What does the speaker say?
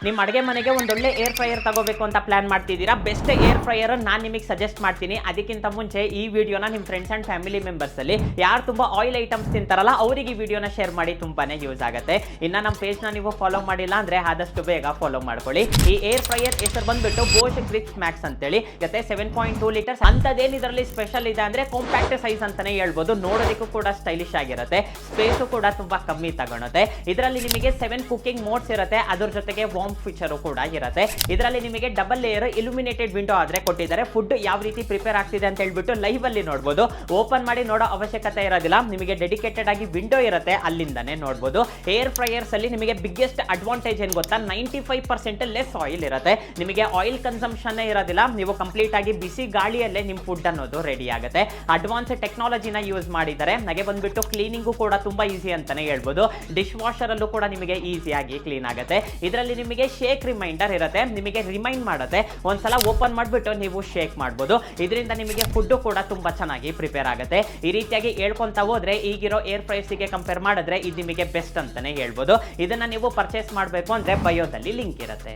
ನಿಮ್ಮ ಅಡುಗೆ ಮನೆಗೆ ಒಂದೊಳ್ಳೆ ಏರ್ ಫ್ರೈಯರ್ ತಗೋಬೇಕು ಅಂತ ಪ್ಲಾನ್ ಮಾಡ್ತಿದ್ದೀರಾ, ಬೆಸ್ಟ್ ಏರ್ ಫ್ರೈಯರ್ ನಾನು ನಿಮಗೆ ಸಜೆಸ್ಟ್ ಮಾಡ್ತೀನಿ. ಅದಕ್ಕಿಂತ ಮುಂಚೆ ಈ ವಿಡಿಯೋನ ನಿಮ್ಮ ಫ್ರೆಂಡ್ಸ್ ಆ್ಯಂಡ್ ಫ್ಯಾಮಿಲಿ ಮೆಂಬರ್ಸಲ್ಲಿ ಯಾರು ತುಂಬ ಆಯಿಲ್ ಐಟಮ್ಸ್ ತಿಂತಾರಲ್ಲ ಅವರಿಗೆ ಈ ವಿಡಿಯೋನ ಶೇರ್ ಮಾಡಿ, ತುಂಬಾನೇ ಯೂಸ್ ಆಗುತ್ತೆ. ಇನ್ನು ನಮ್ಮ ಪೇಜ್ನ ನೀವು ಫಾಲೋ ಮಾಡಿಲ್ಲ ಅಂದರೆ ಆದಷ್ಟು ಬೇಗ ಫಾಲೋ ಮಾಡ್ಕೊಳ್ಳಿ. ಈ ಏರ್ ಫ್ರೈಯರ್ ಹೆಸರು ಬಂದ್ಬಿಟ್ಟು ಬೋಷ್ ಗ್ರಿಕ್ಸ್ ಮ್ಯಾಕ್ಸ್ ಅಂತೇಳಿ. ಜೊತೆ 7.2 ಲೀಟರ್ಸ್ ಅಂಥದ್ದೇನು ಇದರಲ್ಲಿ ಸ್ಪೆಷಲ್ ಇದೆ ಅಂದರೆ ಕಾಂಪ್ಯಾಕ್ಟ್ ಸೈಜ್ ಅಂತಾನೆ ಹೇಳ್ಬೋದು. ನೋಡೋದಕ್ಕೂ ಕೂಡ ಸ್ಟೈಲಿಶ್ ಆಗಿರುತ್ತೆ, ಸ್ಪೇಸು ಕೂಡ ತುಂಬಾ ಕಮ್ಮಿ ತಗೊಳುತ್ತೆ. ಇದರಲ್ಲಿ ನಿಮಗೆ 7 ಕುಕಿಂಗ್ ಮೋಡ್ಸ್ ಇರುತ್ತೆ, ಅದ್ರ ಜೊತೆಗೆ ವಾರ್ಮ್ ಫೀಚರು ಕೂಡ ಇರುತ್ತೆ. ಇದರಲ್ಲಿ ನಿಮಗೆ ಡಬಲ್ ಲೇಯರ್ ಇಲ್ಯುಮಿನೇಟೆಡ್ ವಿಂಡೋ ಆದ್ರೆ ಕೊಟ್ಟಿದ್ದಾರೆ. ಫುಡ್ ಯಾವ ರೀತಿ ಪ್ರಿಪೇರ್ ಆಗ್ತಿದೆ ಅಂತ ಹೇಳ್ಬಿಟ್ಟು ಲೈವ್ ಅಲ್ಲಿ ನೋಡಬಹುದು. ಓಪನ್ ಮಾಡಿ ನೋಡೋ ಅವಶ್ಯಕತೆ ಇರೋದಿಲ್ಲ, ನಿಮಗೆ ಡೆಡಿಕೇಟೆಡ್ ಆಗಿ ವಿಂಡೋ ಇರುತ್ತೆ, ಅಲ್ಲಿಂದಾನೆ ನೋಡಬಹುದು. ಏರ್ ಫ್ರೈಯರ್ಸ್ ಅಲ್ಲಿ ನಿಮಗೆ ಬಿಗ್ಗೆಸ್ಟ್ ಅಡ್ವಾಂಟೇಜ್ ಏನು ಗೊತ್ತಾ, 95% ಲೆಸ್ ಆಯಿಲ್ ಇರುತ್ತೆ. ನಿಮಗೆ ಆಯಿಲ್ ಕನ್ಸಂಪ್ಷನ್ ಇರೋದಿಲ್ಲ, ನೀವು ಕಂಪ್ಲೀಟ್ ಆಗಿ ಬಿಸಿ ಗಾಳಿಯಲ್ಲೇ ನಿಮ್ಮ ಫುಡ್ ಅನ್ನೋದು ರೆಡಿ ಆಗುತ್ತೆ. ಅಡ್ವಾನ್ಸ್ ಟೆಕ್ನಾಲಜಿನ ಯೂಸ್ ಮಾಡಿದ್ದಾರೆ. ನನಗೆ ಬಂದ್ಬಿಟ್ಟು ಕ್ಲೀನಿಂಗು ಕೂಡ ತುಂಬಾ ಈಸಿ ಅಂತಾನೆ ಹೇಳ್ಬೋದು. ಡಿಶ್ ವಾಷರ್ ಅಲ್ಲೂ ಕೂಡ ನಿಮಗೆ ಈಸಿಯಾಗಿ ಕ್ಲೀನ್ ಆಗುತ್ತೆ. ಇದರಲ್ಲಿ ನಿಮಗೆ ಶೇಕ್ ರಿಮೈಂಡರ್ ಇರುತ್ತೆ, ನಿಮಗೆ ರಿಮೈಂಡ್ ಮಾಡುತ್ತೆ. ಒಂದ್ಸಲ ಓಪನ್ ಮಾಡಿಬಿಟ್ಟು ನೀವು ಶೇಕ್ ಮಾಡ್ಬೋದು. ಇದರಿಂದ ನಿಮಗೆ ಫುಡ್ ಕೂಡ ತುಂಬಾ ಚೆನ್ನಾಗಿ ಪ್ರಿಪೇರ್ ಆಗುತ್ತೆ. ಈ ರೀತಿಯಾಗಿ ಹೇಳ್ಕೊಂತ ಹೋದ್ರೆ ಈಗಿರೋ ಏರ್ ಫ್ರೈಯರ್ಸ್ಗೆ ಕಂಪೇರ್ ಮಾಡಿದ್ರೆ ಇದು ನಿಮಗೆ ಬೆಸ್ಟ್ ಅಂತಾನೆ ಹೇಳ್ಬೋದು. ಇದನ್ನ ನೀವು ಪರ್ಚೇಸ್ ಮಾಡಬೇಕು ಅಂದ್ರೆ ಬಯೋದಲ್ಲಿ ಲಿಂಕ್ ಇರುತ್ತೆ.